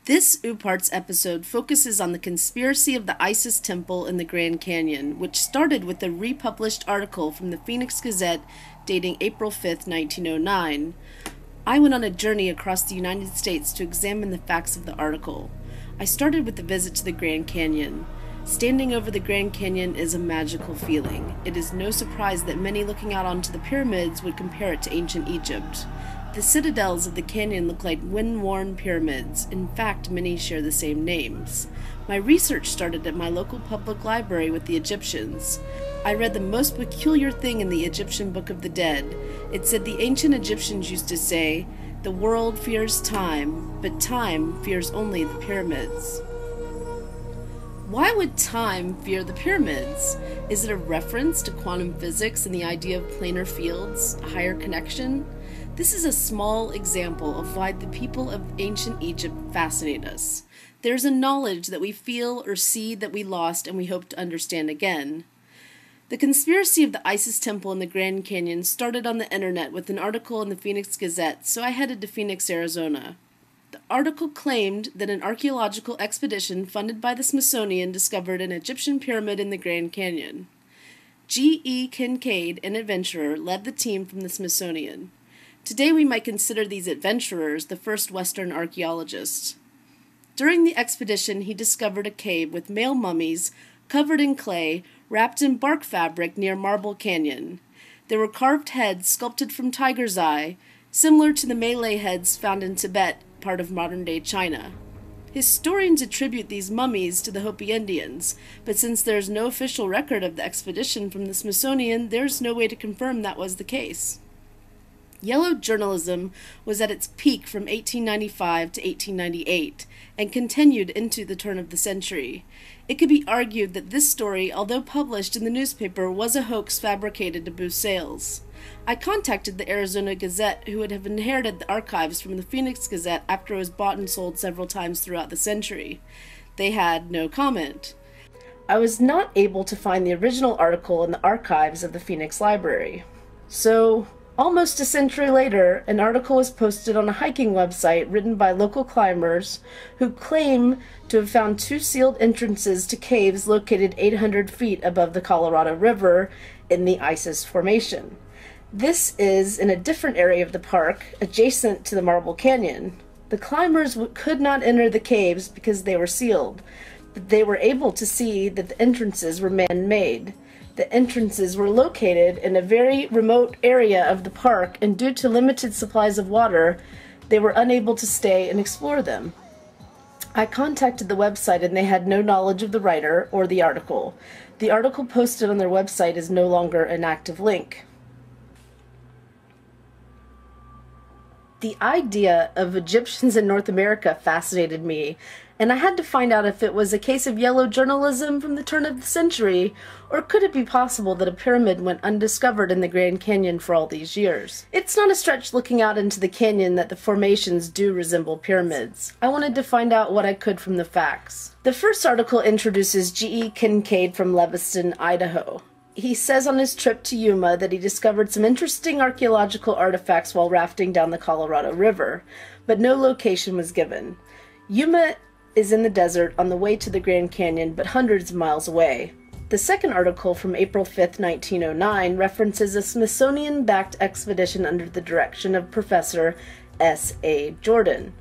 This OOPARTS episode focuses on the conspiracy of the Isis Temple in the Grand Canyon, which started with a republished article from the Phoenix Gazette dating April 5, 1909. I went on a journey across the United States to examine the facts of the article. I started with a visit to the Grand Canyon. Standing over the Grand Canyon is a magical feeling. It is no surprise that many looking out onto the pyramids would compare it to ancient Egypt. The citadels of the canyon look like wind-worn pyramids. In fact, many share the same names. My research started at my local public library with the Egyptians. I read the most peculiar thing in the Egyptian Book of the Dead. It said the ancient Egyptians used to say, "The world fears time, but time fears only the pyramids." Why would time fear the pyramids? Is it a reference to quantum physics and the idea of planar fields, a higher connection? This is a small example of why the people of ancient Egypt fascinate us. There's a knowledge that we feel or see that we lost and we hope to understand again. The conspiracy of the Isis Temple in the Grand Canyon started on the internet with an article in the Phoenix Gazette, so I headed to Phoenix, Arizona. The article claimed that an archaeological expedition funded by the Smithsonian discovered an Egyptian pyramid in the Grand Canyon. G.E. Kincaid, an adventurer, led the team from the Smithsonian. Today we might consider these adventurers the first Western archaeologists. During the expedition, he discovered a cave with male mummies covered in clay, wrapped in bark fabric near Marble Canyon. There were carved heads sculpted from tiger's eye, similar to the Malay heads found in Tibet, part of modern-day China. Historians attribute these mummies to the Hopi Indians, but since there's no official record of the expedition from the Smithsonian, there's no way to confirm that was the case. Yellow journalism was at its peak from 1895 to 1898 and continued into the turn of the century. It could be argued that this story, although published in the newspaper, was a hoax fabricated to boost sales. I contacted the Arizona Gazette, who would have inherited the archives from the Phoenix Gazette after it was bought and sold several times throughout the century. They had no comment. I was not able to find the original article in the archives of the Phoenix Library. So, almost a century later, an article was posted on a hiking website written by local climbers who claim to have found two sealed entrances to caves located 800 feet above the Colorado River in the Isis Formation. This is in a different area of the park, adjacent to the Marble Canyon. The climbers could not enter the caves because they were sealed, but they were able to see that the entrances were man-made. The entrances were located in a very remote area of the park, and due to limited supplies of water, they were unable to stay and explore them. I contacted the website and they had no knowledge of the writer or the article. The article posted on their website is no longer an active link. The idea of Egyptians in North America fascinated me, and I had to find out if it was a case of yellow journalism from the turn of the century, or could it be possible that a pyramid went undiscovered in the Grand Canyon for all these years? It's not a stretch looking out into the canyon that the formations do resemble pyramids. I wanted to find out what I could from the facts. The first article introduces G.E. Kincaid from Lewiston, Idaho. He says on his trip to Yuma that he discovered some interesting archaeological artifacts while rafting down the Colorado River, but no location was given. Yuma is in the desert on the way to the Grand Canyon, but hundreds of miles away. The second article from April 5, 1909 references a Smithsonian-backed expedition under the direction of Professor S.A. Jordan.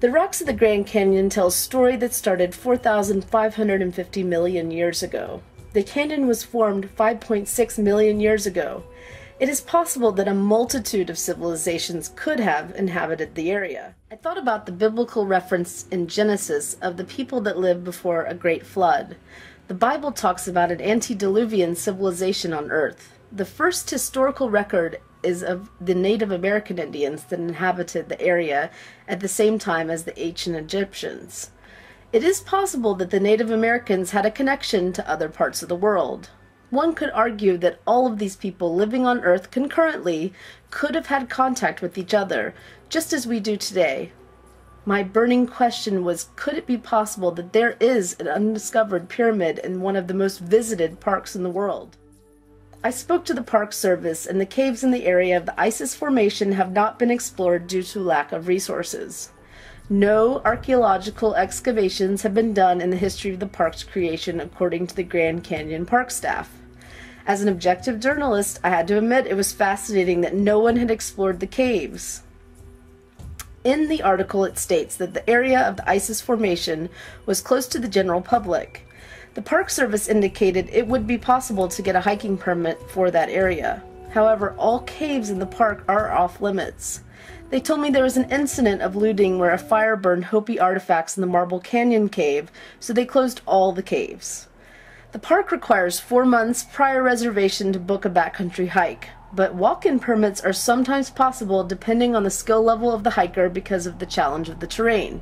The rocks of the Grand Canyon tell a story that started 4,550 million years ago. The canyon was formed 5.6 million years ago. It is possible that a multitude of civilizations could have inhabited the area. I thought about the biblical reference in Genesis of the people that lived before a great flood. The Bible talks about an antediluvian civilization on Earth. The first historical record is of the Native American Indians that inhabited the area at the same time as the ancient Egyptians. It is possible that the Native Americans had a connection to other parts of the world. One could argue that all of these people living on Earth concurrently could have had contact with each other, just as we do today. My burning question was, could it be possible that there is an undiscovered pyramid in one of the most visited parks in the world? I spoke to the Park Service, and the caves in the area of the Isis Formation have not been explored due to lack of resources. No archaeological excavations have been done in the history of the park's creation, according to the Grand Canyon Park staff. As an objective journalist, I had to admit it was fascinating that no one had explored the caves. In the article, it states that the area of the Isis Formation was close to the general public. The Park Service indicated it would be possible to get a hiking permit for that area. However, all caves in the park are off limits. They told me there was an incident of looting where a fire burned Hopi artifacts in the Marble Canyon cave, so they closed all the caves. The park requires 4 months prior reservation to book a backcountry hike, but walk-in permits are sometimes possible depending on the skill level of the hiker because of the challenge of the terrain.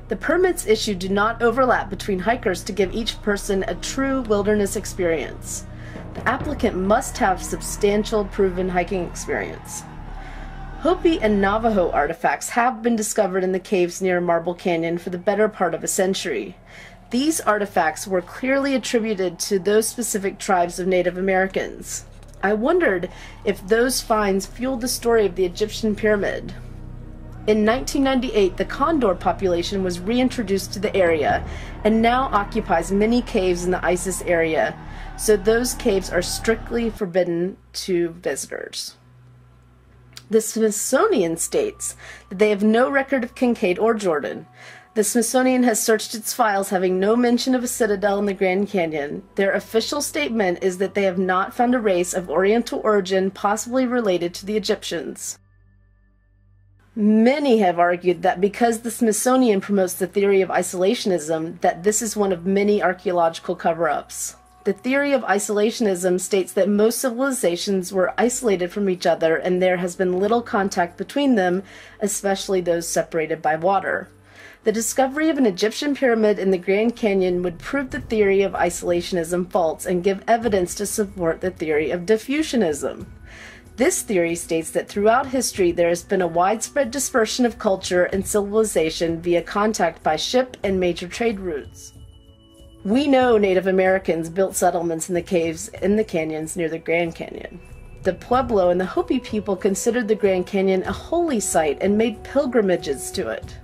The permits issued do not overlap between hikers to give each person a true wilderness experience. The applicant must have substantial proven hiking experience. Hopi and Navajo artifacts have been discovered in the caves near Marble Canyon for the better part of a century. These artifacts were clearly attributed to those specific tribes of Native Americans. I wondered if those finds fueled the story of the Egyptian pyramid. In 1998, the condor population was reintroduced to the area and now occupies many caves in the Isis area, so those caves are strictly forbidden to visitors. The Smithsonian states that they have no record of Kincaid or Jordan. The Smithsonian has searched its files, having no mention of a citadel in the Grand Canyon. Their official statement is that they have not found a race of Oriental origin possibly related to the Egyptians. Many have argued that because the Smithsonian promotes the theory of isolationism, that this is one of many archaeological cover-ups. The theory of isolationism states that most civilizations were isolated from each other and there has been little contact between them, especially those separated by water. The discovery of an Egyptian pyramid in the Grand Canyon would prove the theory of isolationism false and give evidence to support the theory of diffusionism. This theory states that throughout history there has been a widespread dispersion of culture and civilization via contact by ship and major trade routes. We know Native Americans built settlements in the caves in the canyons near the Grand Canyon. The Pueblo and the Hopi people considered the Grand Canyon a holy site and made pilgrimages to it.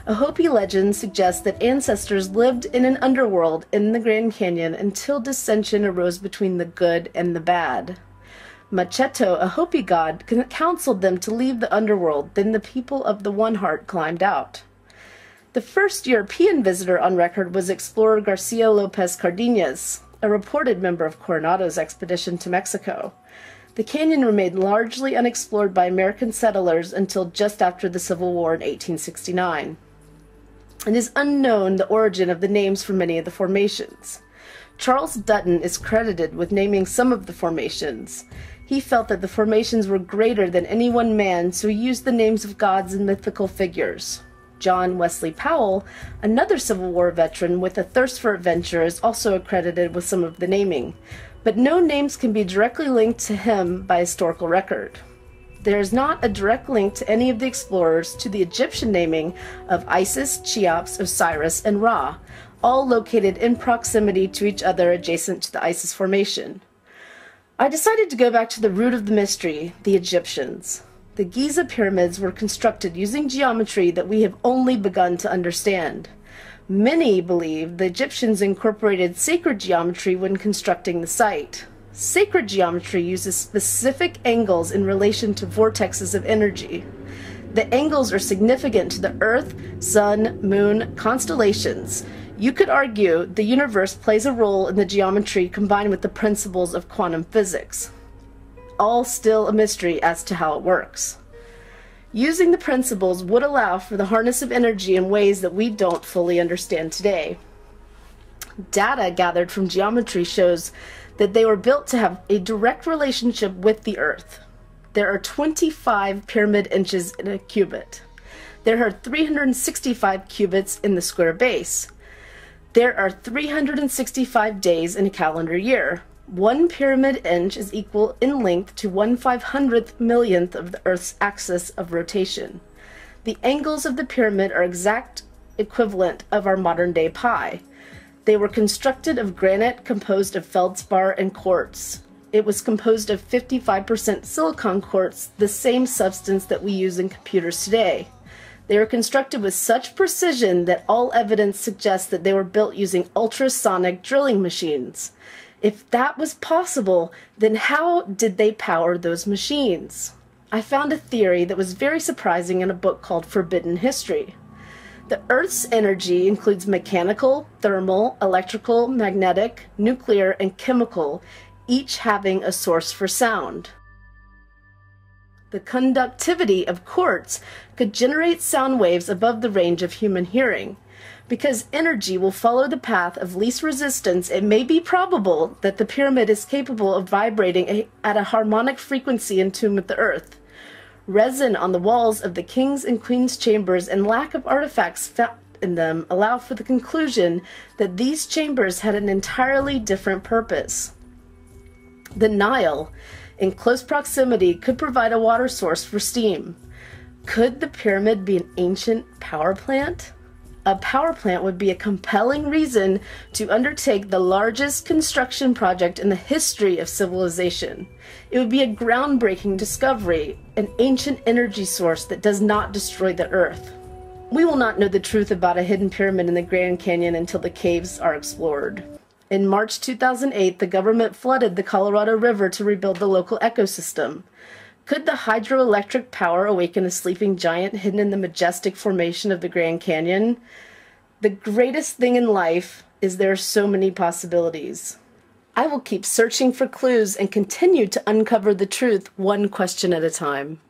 A Hopi legend suggests that ancestors lived in an underworld in the Grand Canyon until dissension arose between the good and the bad. Macheto, a Hopi god, counseled them to leave the underworld, then the people of the One Heart climbed out. The first European visitor on record was explorer Garcia López Cardenas, a reported member of Coronado's expedition to Mexico. The canyon remained largely unexplored by American settlers until just after the Civil War in 1869. It is unknown the origin of the names for many of the formations. Charles Dutton is credited with naming some of the formations. He felt that the formations were greater than any one man, so he used the names of gods and mythical figures. John Wesley Powell, another Civil War veteran with a thirst for adventure, is also accredited with some of the naming, but no names can be directly linked to him by historical record. There is not a direct link to any of the explorers to the Egyptian naming of Isis, Cheops, Osiris, and Ra, all located in proximity to each other adjacent to the Isis Formation. I decided to go back to the root of the mystery, the Egyptians. The Giza pyramids were constructed using geometry that we have only begun to understand. Many believe the Egyptians incorporated sacred geometry when constructing the site. Sacred geometry uses specific angles in relation to vortexes of energy. The angles are significant to the Earth, Sun, Moon, constellations. You could argue the universe plays a role in the geometry combined with the principles of quantum physics. All still a mystery as to how it works. Using the principles would allow for the harness of energy in ways that we don't fully understand today. Data gathered from geometry shows that they were built to have a direct relationship with the Earth. There are 25 pyramid inches in a cubit. There are 365 cubits in the square base. There are 365 days in a calendar year. 1 pyramid inch is equal in length to 1/500th millionth of the Earth's axis of rotation. The angles of the pyramid are exact equivalent of our modern-day pi. They were constructed of granite composed of feldspar and quartz. It was composed of 55% silicon quartz, the same substance that we use in computers today. They were constructed with such precision that all evidence suggests that they were built using ultrasonic drilling machines. If that was possible, then how did they power those machines? I found a theory that was very surprising in a book called Forbidden History. The Earth's energy includes mechanical, thermal, electrical, magnetic, nuclear, and chemical, each having a source for sound. The conductivity of quartz could generate sound waves above the range of human hearing. Because energy will follow the path of least resistance, it may be probable that the pyramid is capable of vibrating at a harmonic frequency in tune with the Earth. Resin on the walls of the king's and queen's chambers and lack of artifacts found in them allow for the conclusion that these chambers had an entirely different purpose. The Nile, in close proximity, could provide a water source for steam. Could the pyramid be an ancient power plant? A power plant would be a compelling reason to undertake the largest construction project in the history of civilization. It would be a groundbreaking discovery, an ancient energy source that does not destroy the earth. We will not know the truth about a hidden pyramid in the Grand Canyon until the caves are explored. In March 2008, the government flooded the Colorado River to rebuild the local ecosystem. Could the hydroelectric power awaken a sleeping giant hidden in the majestic formation of the Grand Canyon? The greatest thing in life is there are so many possibilities. I will keep searching for clues and continue to uncover the truth one question at a time.